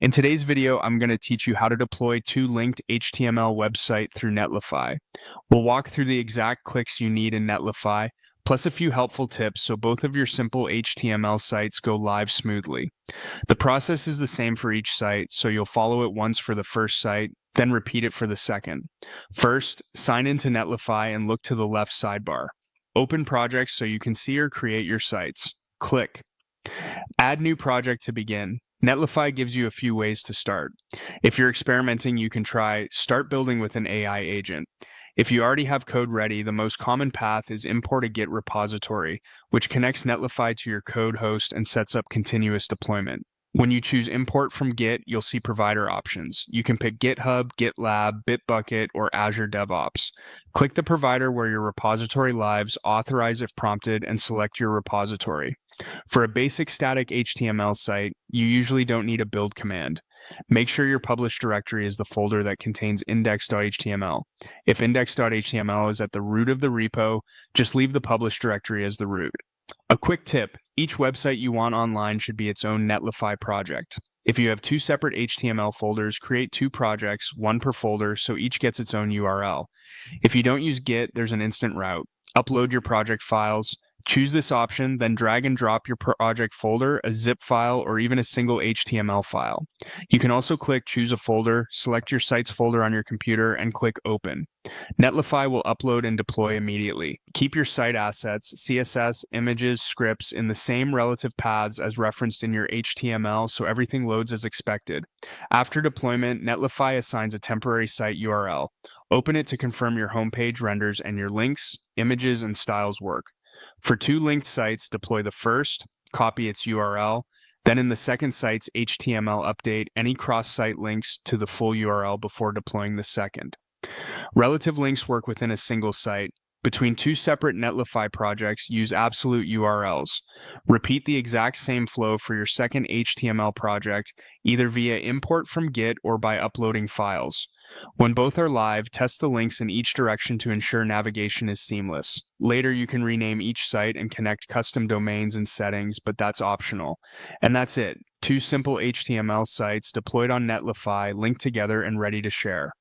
In today's video, I'm going to teach you how to deploy two linked HTML websites through Netlify. We'll walk through the exact clicks you need in Netlify, plus a few helpful tips so both of your simple HTML sites go live smoothly. The process is the same for each site, so you'll follow it once for the first site, then repeat it for the second. First, sign into Netlify and look to the left sidebar. Open projects so you can see or create your sites. Click Add new project to begin. Netlify gives you a few ways to start. If you're experimenting, you can try Start building with an AI agent. If you already have code ready, the most common path is import a Git repository, which connects Netlify to your code host and sets up continuous deployment. When you choose import from Git, you'll see provider options. You can pick GitHub, GitLab, Bitbucket, or Azure DevOps. Click the provider where your repository lives, authorize if prompted, and select your repository. For a basic static HTML site, you usually don't need a build command. Make sure your published directory is the folder that contains index.html. If index.html is at the root of the repo, just leave the published directory as the root. A quick tip, each website you want online should be its own Netlify project. If you have two separate HTML folders, create two projects, one per folder, so each gets its own URL. If you don't use Git, there's an instant route. Upload your project files. Choose this option, then drag and drop your project folder, a zip file, or even a single HTML file. You can also click Choose a folder, select your site's folder on your computer, and click Open. Netlify will upload and deploy immediately. Keep your site assets, CSS, images, scripts in the same relative paths as referenced in your HTML so everything loads as expected. After deployment, Netlify assigns a temporary site URL. Open it to confirm your homepage renders and your links, images, and styles work. For two linked sites, deploy the first, copy its URL, then in the second site's HTML update any cross-site links to the full URL before deploying the second. Relative links work within a single site. Between two separate Netlify projects, use absolute URLs. Repeat the exact same flow for your second HTML project, either via import from Git or by uploading files. When both are live, test the links in each direction to ensure navigation is seamless. Later, you can rename each site and connect custom domains and settings, but that's optional. And that's it. Two simple HTML sites deployed on Netlify, linked together and ready to share.